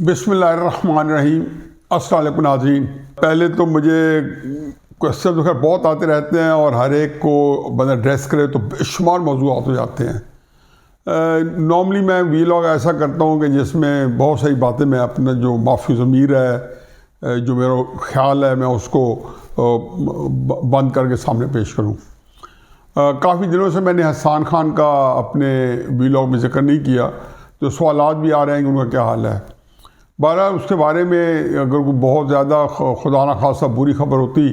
बिस्मिल्लाहिर्रहमानिर्रहीम। अस्सलाम वालेकुम नाज़रीन। पहले तो मुझे क्वेश्चन तो खैर बहुत आते रहते हैं और हर एक को बंदा ड्रेस करे तो बेशुमार मौज़ूआत हो जाते हैं। नॉर्मली मैं वीलॉग ऐसा करता हूँ कि जिसमें बहुत सारी बातें मैं अपना जो माफ़ी ज़मीर है, जो मेरा ख्याल है, मैं उसको बंद करके सामने पेश करूँ। काफ़ी दिनों से मैंने हसन खान का अपने वीलॉग में जिक्र नहीं किया, तो सवालात भी आ रहे हैं कि उनका क्या हाल है। बहरहाल उसके बारे में अगर कोई बहुत ज़्यादा खुदा न खासा बुरी खबर होती,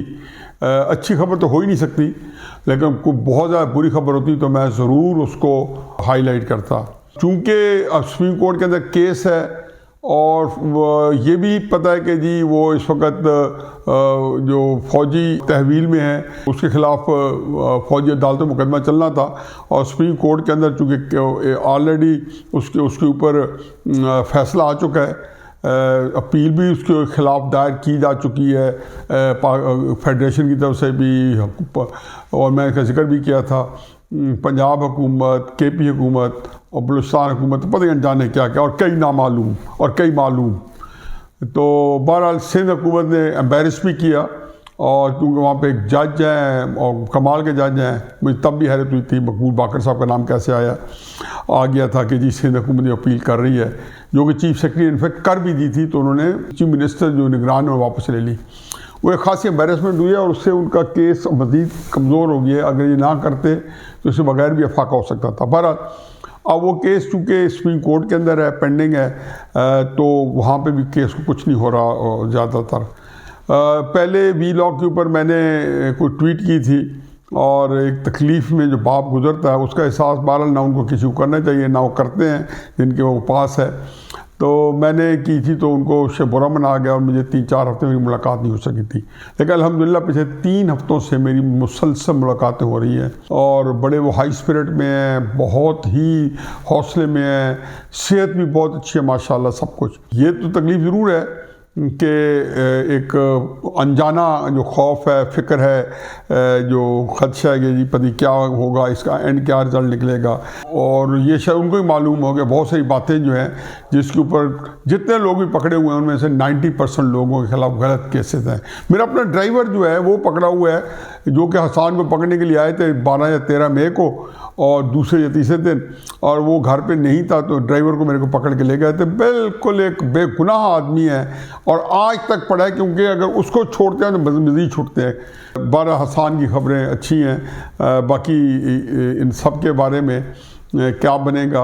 अच्छी खबर तो हो ही नहीं सकती, लेकिन कोई बहुत ज़्यादा बुरी खबर होती तो मैं ज़रूर उसको हाईलाइट करता। चूँकि अब सुप्रीम कोर्ट के अंदर केस है और ये भी पता है कि जी वो इस वक्त जो फ़ौजी तहवील में है उसके ख़िलाफ़ फ़ौजी अदालत में मुकदमा चलना था और सुप्रीम कोर्ट के अंदर चूँकि ऑलरेडी उसके ऊपर फ़ैसला आ चुका है, अपील भी उसके ख़िलाफ़ दायर की जा चुकी है फेडरेशन की तरफ से भी, और मैं इसका जिक्र भी किया था। पंजाब हुकूमत, KP हुकूमत और बलूचिस्तान हुकूमत, पता नहीं जाने क्या क्या, और कई नामालूम और कई मालूम। तो बहरहाल सिंध हुकूमत ने एम्बेरस भी किया, और क्योंकि वहाँ पे एक जज हैं और कमाल के जज हैं, मुझे तब भी हैरत हुई थी मकबूल बाकर साहब का नाम कैसे आ गया था कि जी सिंध हुकूमत अपील कर रही है, जो कि चीफ सेक्रेटरी इनफेक्ट कर भी दी थी, तो उन्होंने चीफ मिनिस्टर जो निगरान है वापस ले ली। वो एक खासी एम्बेरसमेंट हुई है और उससे उनका केस मज़ीद कमज़ोर हो गया। अगर ये ना करते तो इससे बगैर भी अफाका हो सकता था। बहरहाल अब वो केस चूँकि सुप्रीम कोर्ट के अंदर है, पेंडिंग है, तो वहाँ पे भी केस को कुछ नहीं हो रहा ज़्यादातर। पहले वीलॉग के ऊपर मैंने कोई ट्वीट की थी और एक तकलीफ़ में जो बाप गुजरता है उसका एहसास बहरहाल ना उनको किसी को करना चाहिए, ना वो करते हैं जिनके वो पास है। तो मैंने की थी तो उनको उससे बुरा मना आ गया और मुझे 3-4 हफ्ते मेरी मुलाकात नहीं हो सकी थी। लेकिन अल्हम्दुलिल्लाह पिछले 3 हफ्तों से मेरी मुसलसल मुलाकातें हो रही हैं और बड़े वो हाई स्पिरिट में हैं, बहुत ही हौसले में हैं, सेहत भी बहुत अच्छी है माशाल्लाह सब कुछ। ये तो तकलीफ़ ज़रूर है कि एक अनजाना जो खौफ है, फ़िक्र है, जो ख़दशा है कि जी पता नहीं क्या होगा, इसका एंड क्या रिज़ल्ट निकलेगा। और ये शायद उनको ही मालूम हो गया, बहुत सारी बातें जो हैं जिसके ऊपर जितने लोग भी पकड़े हुए हैं उनमें से 90% लोगों के ख़िलाफ़ गलत केसेस हैं। मेरा अपना ड्राइवर जो है वो पकड़ा हुआ है, जो कि हसन को पकड़ने के लिए आए थे 12 या 13 मई को, और दूसरे या तीसरे दिन, और वो घर पे नहीं था तो ड्राइवर को मेरे को पकड़ के ले गए थे। बिल्कुल एक बेगुनाह आदमी है और आज तक पड़ा है, क्योंकि अगर उसको छोड़ते हैं तो मज़ीद छूटते हैं। 12 हसन की खबरें अच्छी हैं, बाकी इन सब के बारे में क्या बनेगा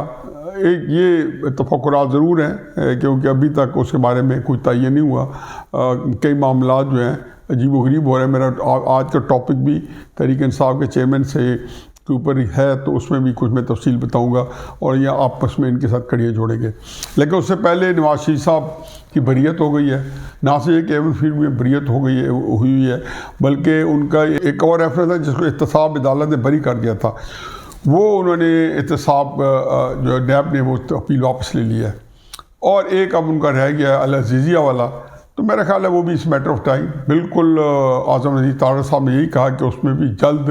एक ये तफक्कुरात ज़रूर हैं, क्योंकि अभी तक उसके बारे में कोई तयन नहीं हुआ। कई मामला जो हैं अजीब व गरीब हो रहे हैं। मेरा आज का टॉपिक भी तहरीक इंसाफ के चेयरमैन से के ऊपर है, तो उसमें भी कुछ मैं तफसील बताऊंगा और ये आपस में इनके साथ कड़ियाँ जोड़ेंगे। लेकिन उससे पहले नवाज शरीफ साहब की बरियत हो गई है, ना से एक एवन फील्ड में बरियत हुई है, बल्कि उनका एक और रेफरेंस है जिसको एहतसाब अदालत ने बरी कर दिया था, वो उन्होंने एहतसाब जो नैब ने वो अपील वापस ले लिया है। और एक अब उनका रह गया अल अज़ीज़िया वाला, तो मेरा ख्याल है वो भी इस मैटर ऑफ टाइम। बिल्कुल आज़म नज़ीर तारड़ साहब ने यही कहा कि उसमें भी जल्द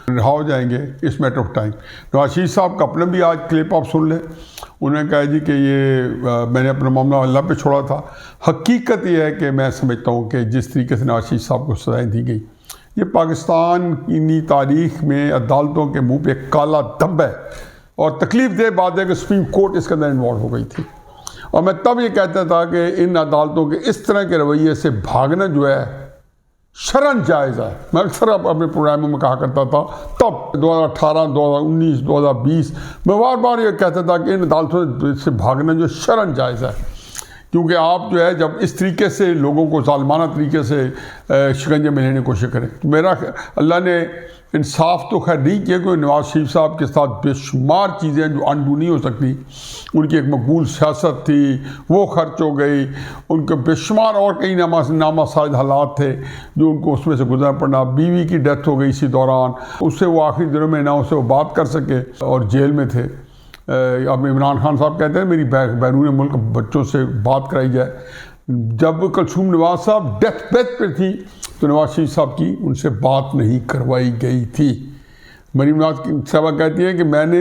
रिहा हो जाएंगे, इस matter of time. Nawaz Sharif साहब का अपना भी आज क्लिप आप सुन लें। उन्होंने कहा जी कि ये मैंने अपना मामला अल्लाह पे छोड़ा था। हकीकत ये है कि मैं समझता हूँ कि जिस तरीके से नवाज शरीफ साहब को सज़ाएँ दी गई, ये पाकिस्तान की तारीख़ में अदालतों के मुँह पर काला धब्बा है। और तकलीफ़ दे बात है कि सुप्रीम कोर्ट इसके अंदर इन्वॉल्व हो गई थी, और मैं तब ये कहता था कि इन अदालतों के इस तरह के रवैये से भागना जो है शरन जायज़ है। मैं अक्सर अपने प्रोग्रामों में कहा करता था, तब 2018, 2019, 2020 मैं बार बार ये कहता था कि इन अदालतों से भागना जो शरन जायज़ है, क्योंकि आप जो है जब इस तरीके से लोगों को ज़ालिमाना तरीके से शिकंजे में लेने की कोशिश करें, तो मेरा अल्लाह ने इंसाफ तो खैर नहीं किया, क्योंकि नवाज शरीफ साहब के साथ बेशुमार चीज़ें जो अनडू नहीं हो सकती। उनकी एक मकबूल सियासत थी, वो खर्च हो गई, उनके बेशुमार और कई नामासाइद हालात थे जो उनको उसमें से गुजरना पड़ा। बीवी की डेथ हो गई इसी दौरान, उससे वो आखिरी दिनों में ना उससे वो बात कर सके और जेल में थे। अब इमरान खान साहब कहते हैं मेरी बैरून मुल्क बच्चों से बात कराई जाए। जब कुलसूम नवाज साहब डेथ बेड पे थी तो नवाज शरीफ साहब की उनसे बात नहीं करवाई गई थी। मरीम नवाज साहबा कहती है कि मैंने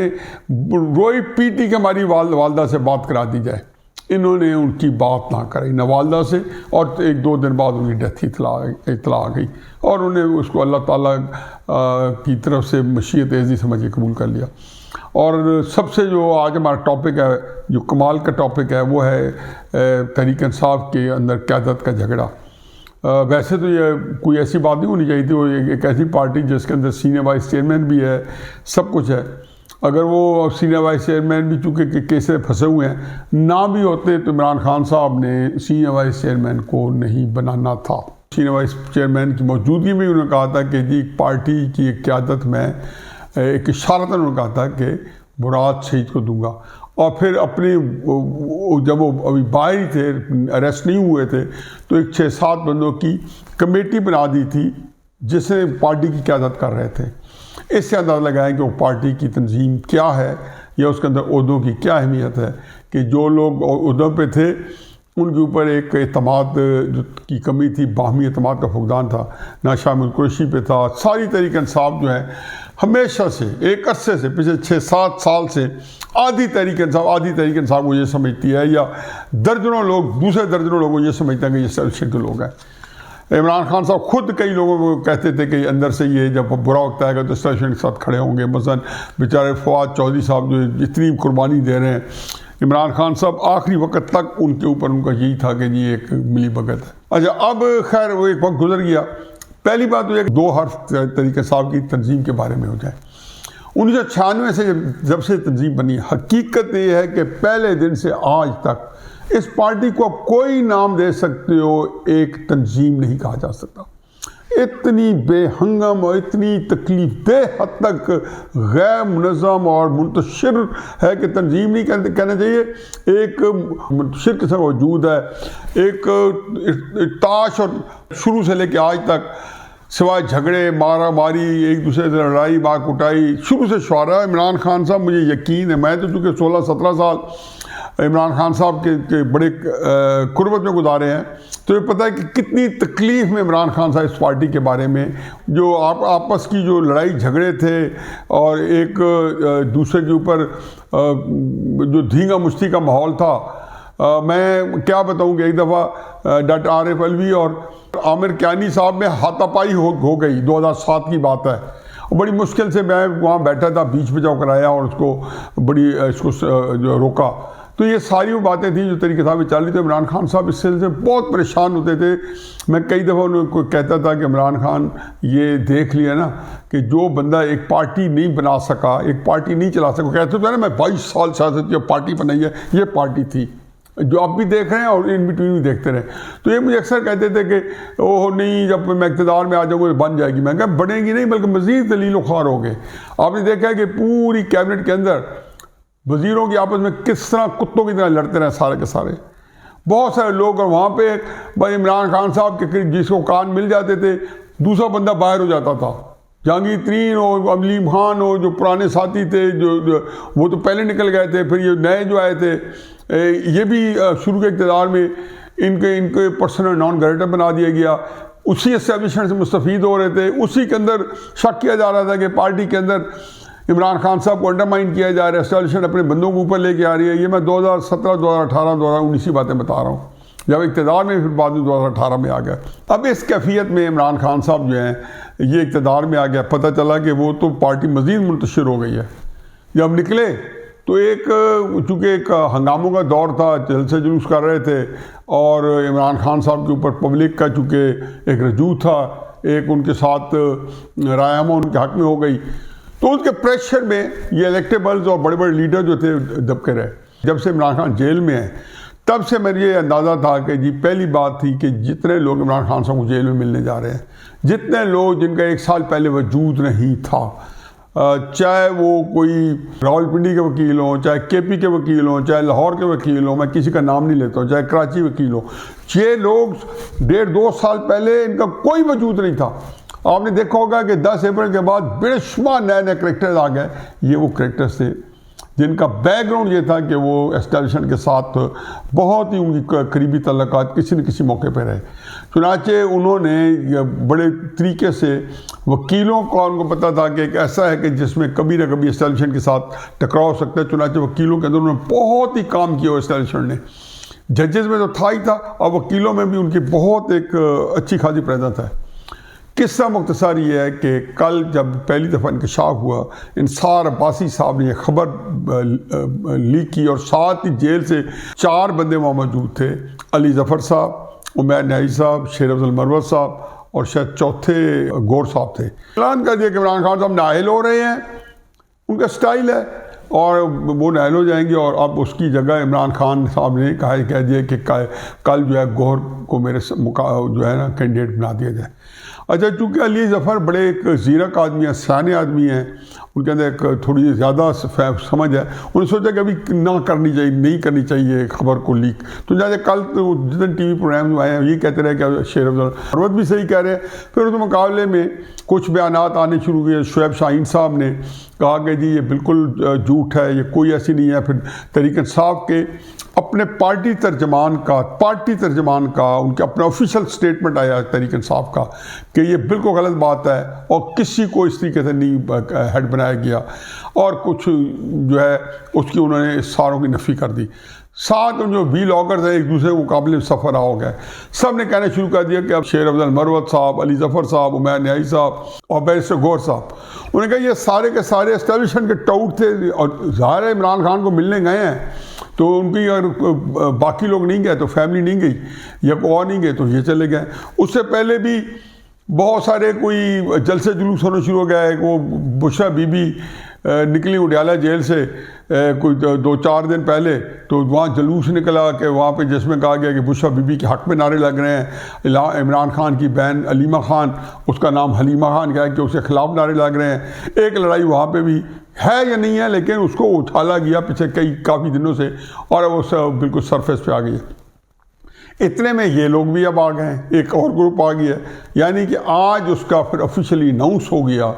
रोई पीटी के हमारी वालदा से बात करा दी जाए। इन्होंने उनकी बात ना करी न वालदा से, और 1-2 दिन बाद उनकी डेथ की इतला आ गई और उन्हें उसको अल्लाह ताला की तरफ से मशीयत एज़ी समझ के कबूल कर लिया। और सबसे जो आज हमारा टॉपिक है, जो कमाल का टॉपिक है, वो है तहरीक इंसाफ के अंदर क़यादत का झगड़ा। वैसे तो ये कोई ऐसी बात नहीं होनी चाहिए थी, वो एक ऐसी पार्टी जिसके अंदर सीनियर वाइस चेयरमैन भी है, सब कुछ है। अगर वो सीनियर वाइस चेयरमैन भी चूँकि केस में फंसे हुए हैं ना भी होते तो इमरान खान साहब ने सीनियर वाइस चेयरमैन को नहीं बनाना था। सीनियर वाइस चेयरमैन की मौजूदगी में उन्होंने कहा था कि जी पार्टी की क़यादत में एक इशारतन उन्होंने कहा था कि मुराद शहीद को दूंगा। और फिर अपने जब वो अभी बाहर ही थे, अरेस्ट नहीं हुए थे, तो एक 6-7 बंदों की कमेटी बना दी थी जिसने पार्टी की क़यादत कर रहे थे। इससे अंदाज़ा लगाया कि वो पार्टी की तंजीम क्या है या उसके अंदर ओहदों की क्या अहमियत है, कि जो लोग ओहदों पे थे उनके ऊपर एक एतमाद की कमी थी, बाहमी एतमाद का फुकदान था, ना शामिल कुरैशी पे था। सारी तहरीक इंसाफ जो है हमेशा से, एक अरसे से, पिछले 6-7 साल से आधी तहरीक इंसाफ को ये समझती है, या दर्जनों लोग, दूसरे दर्जनों लोगों को ये समझते हैं कि ये एस्टेब्लिशमेंट के लोग हैं। इमरान खान साहब खुद कई लोगों को कहते थे कि अंदर से ये जब बुरा वक्त आएगा तो एस्टेब्लिशमेंट के साथ खड़े होंगे। मसलन बेचारे फवाद चौधरी साहब जो इतनी कुर्बानी दे रहे हैं, इमरान खान साहब आखिरी वक्त तक उनके ऊपर उनका यही था कि जी एक मिली भगत है। अच्छा, अब खैर वो एक वक्त गुजर गया। पहली बात तो एक 2 हर्फ तहरीक इंसाफ की तंजीम के बारे में हो जाए। 1996 से जब से तंजीम बनी, हकीकत ये है कि पहले दिन से आज तक इस पार्टी को आप कोई नाम दे सकते हो, एक तंजीम नहीं कहा जा सकता। इतनी बेहंगम और इतनी तकलीफ देह हद तक गैर मुनज़्ज़म और मुंतशिर है कि तंजीम नहीं कहना चाहिए, एक मुंतशिर किस्म का वजूद है। एक ताश और शुरू से लेकर आज तक सिवाय झगड़े, मारा मारी, एक दूसरे से लड़ाई, मार कुटाई, शुरू से शुरा। इमरान खान साहब, मुझे यकीन है, मैं तो चूँकि 16-17 साल इमरान खान साहब के बड़े कुर्बत में गुजारे हैं, तो ये पता है कि कितनी तकलीफ़ में इमरान खान साहब इस पार्टी के बारे में, जो आपस की जो लड़ाई झगड़े थे और एक दूसरे के ऊपर जो धींगा मुश्ती का माहौल था। मैं क्या बताऊं कि एक दफ़ा डॉक्टर आरिफ अलवी और आमिर कियानी साहब में हाथापाई हो गई, 2007 की बात है। बड़ी मुश्किल से मैं वहाँ बैठा था, बीच पे जाकर आया और इसको जो रोका। तो ये सारी वो बातें थी जो तरीके साहब चल रही थी। इमरान खान साहब इस सिलसिले से बहुत परेशान होते थे। मैं कई दफ़ा उनको कहता था कि इमरान खान, ये देख लिया ना कि जो बंदा एक पार्टी नहीं बना सका, एक पार्टी नहीं चला सका, कहते थे ना मैं 22 साल सियासत की पार्टी बनाई है, ये पार्टी थी जो आप भी देख रहे हैं और इन बिटवीन भी देखते रहे। तो ये मुझे अक्सर कहते थे कि ओह नहीं, जब मैं इक़्तिदार में आ जाऊँगा तो बन जाएगी। मैं कहा बनेगी नहीं, बल्कि मज़ीद दलील ख़ार हो गए। आपने देखा है कि पूरी कैबिनेट के अंदर वज़ीरों की आपस में किस तरह कुत्तों की तरह लड़ते रहे सारे के सारे, बहुत सारे लोग। और वहाँ पे भाई इमरान खान साहब के करीब जिसको कान मिल जाते थे, दूसरा बंदा बाहर हो जाता था। जहांगीर तरीन हो, अलीम खान हो, जो पुराने साथी थे, जो वो तो पहले निकल गए थे, फिर ये नए जो आए थे, ये भी शुरू के इक़्तिदार में इनके पर्सनल नॉन गारंटर बना दिया गया। उसी एस्टेब्लिशमेंट से मुस्तफ़ीद हो रहे थे। उसी के अंदर शक किया जा रहा था कि पार्टी के अंदर इमरान खान साहब को अंडरमाइन किया जा रहा है, एस्टेब्लिशमेंट अपने बंदों को ऊपर लेके आ रही है। ये मैं 2017, 2018, 2019 की बातें बता रहा हूँ, जब इक़्तिदार में, फिर बाद में 2018 में आ गया। अब इस कैफियत में इमरान खान साहब जो हैं, ये इक़्तिदार में आ गया, पता चला कि वो तो पार्टी मज़ीद मुंतशिर हो गई है। जब निकले तो एक, चूँकि एक हंगामों का दौर था, जलसे जुलूस कर रहे थे, और इमरान खान साहब के ऊपर पब्लिक का चूँकि एक रजू था, एक उनके साथ रायमा उनके हक़ में हो गई, तो उसके प्रेशर में ये इलेक्टेबल्स और बड़े बड़े लीडर जो थे दबके रहे। जब से इमरान खान जेल में है, तब से मेरे ये अंदाज़ा था कि जी पहली बात थी कि जितने लोग इमरान खान साहब को जेल में मिलने जा रहे हैं, जितने लोग जिनका 1 साल पहले वजूद नहीं था, चाहे वो कोई रावलपिंडी के वकील हों, चाहे केपी के वकील हों, चाहे लाहौर के वकील हों, मैं किसी का नाम नहीं लेता हूँ, चाहे कराची वकील हो, ये लोग 1.5-2 साल पहले इनका कोई वजूद नहीं था। आपने देखा होगा कि 10 अप्रैल के बाद बेशुमार नए नए करेक्टर्स आ गए। ये वो करेक्टर्स थे जिनका बैकग्राउंड ये था कि वो एस्टेब्लिशमेंट के साथ बहुत ही उनकी करीबी तल्लुकात किसी न किसी मौके पर रहे। चुनाचे उन्होंने बड़े तरीके से वकीलों का, उनको पता था कि एक ऐसा है कि जिसमें कभी ना कभी एस्टेब्लिशमेंट के साथ टकराव हो सकता है। चुनाचे वकीलों के अंदर उन्होंने बहुत ही काम किया एस्टेब्लिशमेंट ने। जजेस में तो था ही था, और वकीलों में भी उनकी बहुत एक अच्छी खासी प्रेजेंस है। किस्सा मुख्तसर ये है कि कल जब पहली दफ़ा इंकशाफ हुआ, इंसार अब्बासी साहब ने यह खबर लीक की और साथ ही जेल से 4 बंदे वहाँ मौजूद थे, अली जफ़र साहब, उमैर न्याई साहब, शेर अफजल मरवत साहब और शायद चौथे गौर साहब थे। ऐलान कर दिया कि इमरान खान साहब नाअहल हो रहे हैं, उनका स्टाइल है, और वो नाअहल हो जाएंगे, और अब उसकी जगह इमरान खान साहब ने कह दिया कि कल जो है गौहर को मेरे जो है ना कैंडिडेट बना दिया जाए। अच्छा, चूँकि अली ज़फ़र बड़े एक ज़ीरक आदमी हैं, सियाने आदमी हैं, उनके अंदर एक थोड़ी ज़्यादा समझ है, उन्होंने सोचा कि अभी नहीं करनी चाहिए खबर को लीक। तो जैसे कल तो जितने टीवी प्रोग्राम आए हैं ये कहते रहे कि शेर अफजल मरवत भी सही कह रहे हैं। फिर उस मुकाबले में कुछ बयानात आने शुरू हुए। शुएब शाहीन साहब ने कहा कि जी ये बिल्कुल झूठ है, ये कोई ऐसी नहीं है। फिर तहरीक इंसाफ के अपने पार्टी तर्जमान का उनके अपना ऑफिशियल स्टेटमेंट आया तहरीक इंसाफ का कि ये बिल्कुल गलत बात है और किसी को इस तरीके से नहीं हेड बनाया गया, और कुछ जो है उसकी उन्होंने सारों की नफ़ी कर दी। साथ जो व्लॉगर्स हैं एक दूसरे के मुकाबले में सफ़र हो गए, सब ने कहना शुरू कर दिया कि अब शेर अफजल मरवत साहब, अली जफ़र साहब, उमैर न्याई साहब और बैरिस्टर गौहर साहब, उन्होंने कहा ये सारे के सारे एस्टेब्लिशमेंट के टाउट थे, और ज़ाहिर है इमरान खान को मिलने गए हैं, तो उनकी अगर बाकी लोग नहीं गए तो फैमिली नहीं गई या कोई और नहीं गए तो ये चले गए। उससे पहले भी बहुत सारे कोई जलसे जुलूस होने शुरू हो गए। वो बुशरा बीबी निकली उडियाला जेल से कोई 2-4 दिन पहले, तो वहाँ जुलूस निकला कि वहाँ पे जिसमें कहा गया कि बुशरा बीबी के हक़ में नारे लग रहे हैं। इमरान खान की बहन अलीमा खान, उसका नाम हलीमा खान क्या है कि उसके ख़िलाफ़ नारे लग रहे हैं। एक लड़ाई वहाँ पे भी है या नहीं है, लेकिन उसको उछाला गया पीछे काफ़ी दिनों से, और वो सब बिल्कुल सरफेस पे आ गई है। इतने में ये लोग भी अब आ गए हैं, एक और ग्रुप आ गया, यानी कि आज उसका फिर ऑफिशियली अनाउंस हो गया।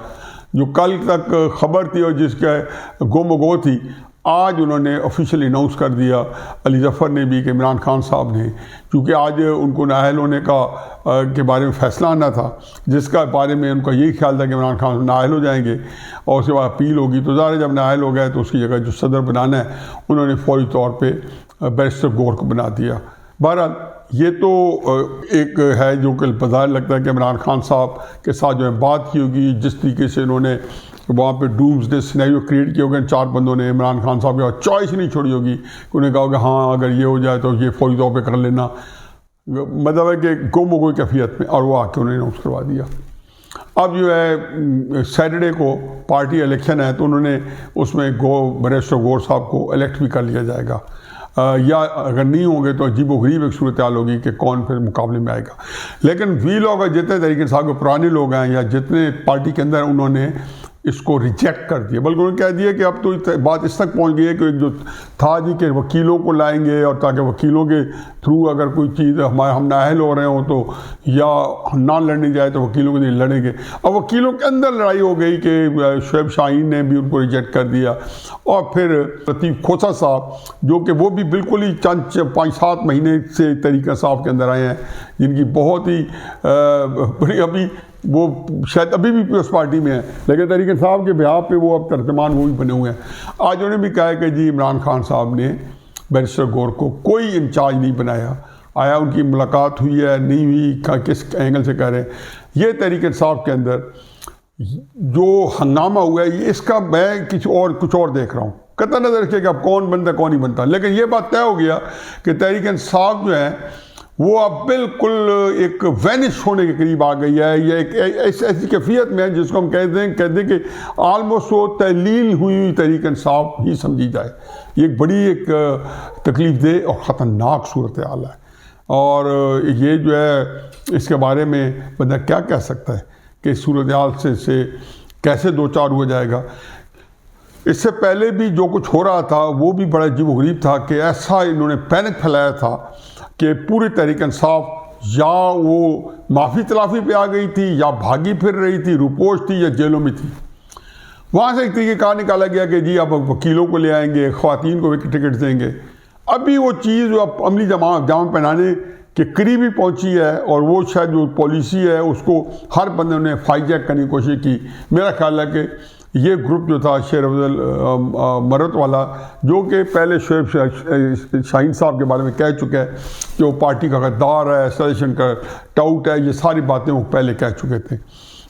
जो कल तक खबर थी और जिसका गुमगो थी, आज उन्होंने ऑफिशियली अनाउंस कर दिया अली जफ़र ने भी कि इमरान खान साहब ने, क्योंकि आज उनको नाअहल होने के बारे में फ़ैसला आना था, जिसका बारे में उनका यही ख्याल था कि इमरान खान नाअहल हो जाएंगे और उसके बाद अपील होगी। तो ज़ाहिर जब नाअहल हो गए तो उसकी जगह जो सदर बनाना है उन्होंने फौरी तौर पर बैरिस्टर गौहर को बना दिया। बहरहाल ये तो एक है जो कि बज़ाहिर लगता है कि इमरान खान साहब के साथ जो है बात की होगी, जिस तरीके से इन्होंने वहाँ पे डूम्सडे सिनेरियो क्रिएट किए होंगे 4 बंदों ने, इमरान खान साहब की चॉइस नहीं छोड़ी होगी कि उन्हें कहा होगा हाँ अगर ये हो जाए तो ये फौरी तौर पे कर लेना, मतलब है कि गुम कोई कैफियत में, और वो आके उन्होंने अनाउंस करवा दिया। अब जो है सैटरडे को पार्टी इलेक्शन है, तो उन्होंने उसमें बैरिस्टर गौहर साहब को इलेक्ट भी कर लिया जाएगा, या अगर नहीं होंगे तो अजीबोगरीब एक सूरत हाल होगी कि कौन फिर मुकाबले में आएगा। लेकिन वी लोग जितने तरीके साहब के पुराने लोग हैं या जितने पार्टी के अंदर, उन्होंने इसको रिजेक्ट कर दिया, बल्कि उन्होंने कह दिया कि अब तो बात इस तक पहुंच गई है कि जो था जी के वकीलों को लाएंगे, और ताकि वकीलों के थ्रू अगर कोई चीज़ हम नाअहल हो रहे हो तो या ना लड़ने जाए तो वकीलों के लिए लड़ेंगे। अब वकीलों के अंदर लड़ाई हो गई कि शुएब शाहीन ने भी उनको रिजेक्ट कर दिया, और फिर लतीफ़ खोसा साहब जो कि वो भी बिल्कुल ही 5-7 महीने से तहरीक इंसाफ के अंदर आए हैं, जिनकी बहुत ही बड़ी अभी वो शायद अभी भी उस पार्टी में है, लेकिन तहरीक इंसाफ के बिहाफ पे वो अब तर्जमान वो भी बने हुए हैं। आज उन्होंने भी कहा है कि जी इमरान खान साहब ने बैरिस्टर गौहर को कोई इंचार्ज नहीं बनाया, आया उनकी मुलाकात हुई है नहीं हुई, किस एंगल से कह रहे हैं। ये तहरीक इंसाफ के अंदर जो हंगामा हुआ है, ये इसका मैं कुछ और देख रहा हूँ। कतई नज़र रखिए कि अब कौन बनता कौन नहीं बनता, लेकिन ये बात तय हो गया कि तहरीक इंसाफ जो है वो अब बिल्कुल एक वैनिश होने के करीब आ गई है। ये एक ऐसी कैफियत में है जिसको हम कहते हैं कि आलमोस्ट वो तहलील हुई तहरीक इंसाफ ही समझी जाए। ये एक बड़ी एक तकलीफ दे और ख़तरनाक सूरत हाल है, और ये जो है इसके बारे में बंदा क्या कह सकता है कि सूरत हाल से कैसे 2-4 हो जाएगा। इससे पहले भी जो कुछ हो रहा था वो भी बड़ा अजीब-ओ-गरीब था कि ऐसा इन्होंने पैनिक फैलाया था कि पूरी तहरीक इंसाफ या वो माफ़ी तलाफ़ी पे आ गई थी, या भागी फिर रही थी, रुपोश थी, या जेलों में थी। वहाँ से एक तरीके कहा निकाला गया कि जी अब वकीलों को ले आएंगे, ख़वातीन को भी टिकट देंगे। अभी वो चीज़ अब अमली जामा पहनाने के करीब ही पहुँची है, और वो शायद जो पॉलिसी है उसको हर बंदे ने हाईजैक करने की कोशिश की। मेरा ख्याल है कि ये ग्रुप जो था शेर अफजल मरत वाला, जो कि पहले शोएब शाहीन साहब के बारे में कह चुका है कि वो पार्टी का गद्दार है, एसोसिएशन का टाउट है, ये सारी बातें वो पहले कह चुके थे।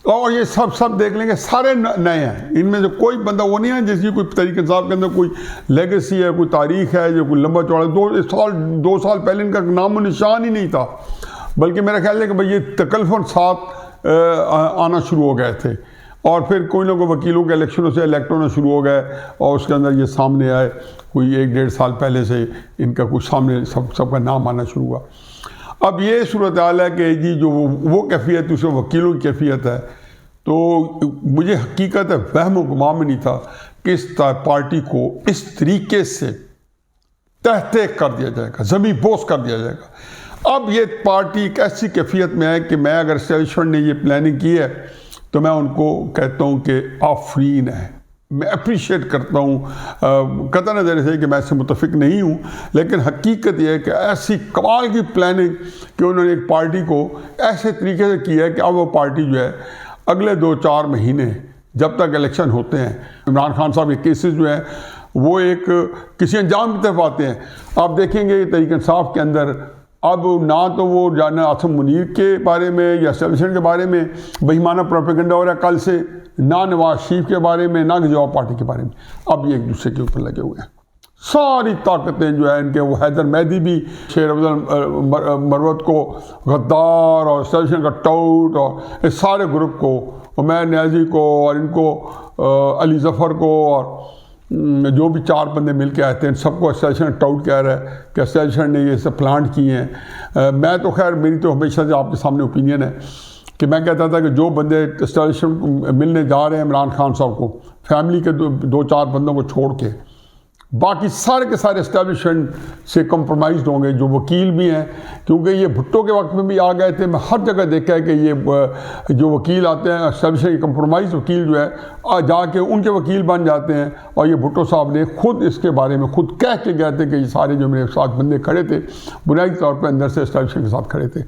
और ये सब देख लेंगे, सारे नए हैं, इनमें से कोई बंदा वो नहीं है जिसकी कोई तरीके साहब के अंदर कोई लेगेसी है, कोई तारीख है, जो कोई लंबा चौड़ा 2 साल पहले इनका नामो निशान ही नहीं था। बल्कि मेरा ख्याल है कि भाई ये तकल्फन साथ आना शुरू हो गए थे, और फिर कोई ना कोई वकीलों के इलेक्शनों से इलेक्ट होना शुरू हो गए, और उसके अंदर ये सामने आए कोई 1-1.5 साल पहले से इनका कुछ सामने सबका नाम आना शुरू हुआ। अब ये सूरत हाल है कि जी जो वो कैफियत उसमें वकीलों की कैफियत है, तो मुझे हकीकत है वहम गुमा में नहीं था कि इस पार्टी को इस तरीके से तहते कर दिया जाएगा, ज़मीन बोस कर दिया जाएगा। अब ये पार्टी एक ऐसी कैफियत में है कि मैं अगर एस्टेब्लिशमेंट ने ये प्लानिंग की है तो मैं उनको कहता हूँ कि आफरीन है, मैं अप्रिशिएट करता हूँ। कतई नज़र से कि मैं इससे मुतफिक नहीं हूँ, लेकिन हकीकत यह है कि ऐसी कमाल की प्लानिंग कि उन्होंने एक पार्टी को ऐसे तरीके से किया है कि अब वो पार्टी जो है अगले 2-4 महीने जब तक इलेक्शन होते हैं, इमरान खान साहब के केसेस जो हैं वो एक किसी अंजाम की तरफ आते हैं। आप देखेंगे तहरीक इंसाफ के अंदर अब ना तो वो जाना आसम मुनीर के बारे में या एस्टेब्लिशमेंट के बारे में बेईमाना प्रोपेगेंडा हो रहा है कल से, ना नवाज शरीफ के बारे में, ना गजवा पार्टी के बारे में। अब ये एक दूसरे के ऊपर लगे हुए हैं, सारी ताकतें जो है इनके। वो हैदर मेहदी भी शेर अफजल मरवत को गद्दार और एस्टेब्लिशमेंट का टाउट और इस सारे ग्रुप को, उमैर न्याजी को और इनको अली जफ़र को और जो भी 4 बंदे मिल के आए थे, इन सबको एस्टेब्लिशमेंट टाउट कह रहा है कि एस्टेब्लिशमेंट ने ये सब प्लांट किए हैं। मैं तो खैर मेरी तो हमेशा से आपके सामने ओपिनियन है कि मैं कहता था कि जो बंदे एस्टेब्लिशमेंट मिलने जा रहे हैं इमरान खान साहब को, फैमिली के 2-4 बंदों को छोड़ के बाकी सारे के सारे एस्टेब्लिशमेंट से कंप्रोमाइज़ होंगे, जो वकील भी हैं, क्योंकि ये भुट्टो के वक्त में भी आ गए थे। मैं हर जगह देखा है कि ये जो वकील आते हैं एस्टेब्लिशमेंट कंप्रोमाइज़ वकील जो है जाके उनके वकील बन जाते हैं। और ये भुट्टो साहब ने खुद इसके बारे में खुद कह के गए थे कि ये सारे जो मेरे साथ बंदे खड़े थे बुनियादी तौर पर अंदर से एस्टेब्लिशमेंट के साथ खड़े थे।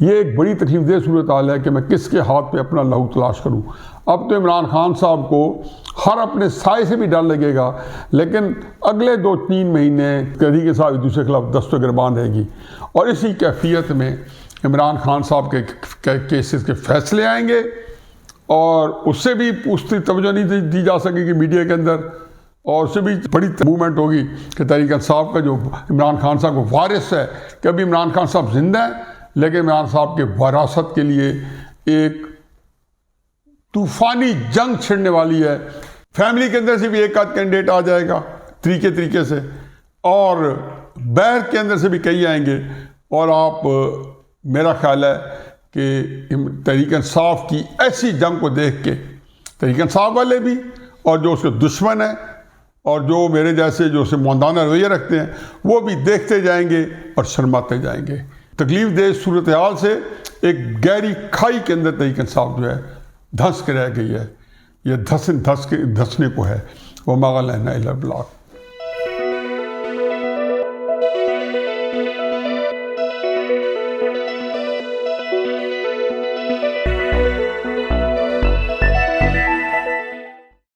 ये एक बड़ी तकलीफदेह सूरत हाल है कि मैं किसके हाथ पर अपना लहू तलाश करूँ। अब तो इमरान खान साहब को हर अपने साए से भी डर लगेगा, लेकिन अगले 2-3 महीने कदी के साथ एक दूसरे के खिलाफ दस्तों गिरबान रहेगी। और इसी कैफियत में इमरान खान साहब के केसेस के फैसले आएंगे, और उससे भी उसकी तवज्जो नहीं दी जा सकेगी मीडिया के अंदर, और उससे भी बड़ी मूवमेंट होगी कि तहरीक इंसाफ का जो इमरान खान साहब को वारिस है, कि अभी इमरान खान साहब जिंदा है, लेकिन इमरान साहब के वरासत के लिए एक तूफानी जंग छिड़ने वाली है। फैमिली के अंदर से भी एक आध कैंडिडेट आ जाएगा तरीके से, और बैर के अंदर से भी कई आएंगे। और आप मेरा ख्याल है कि तहरीक इंसाफ की ऐसी जंग को देख के तहरीक इंसाफ वाले भी और जो उसके दुश्मन हैं और जो मेरे जैसे जो उसे मौदाना रवैया रखते हैं वो भी देखते जाएंगे और शर्माते जाएंगे। तकलीफ दे सूरत हाल से एक गहरी खाई के अंदर तहरीक इंसाफ जो है धंस के रह गई है। ये धसने को है। वो मगल है ना ब्लॉक।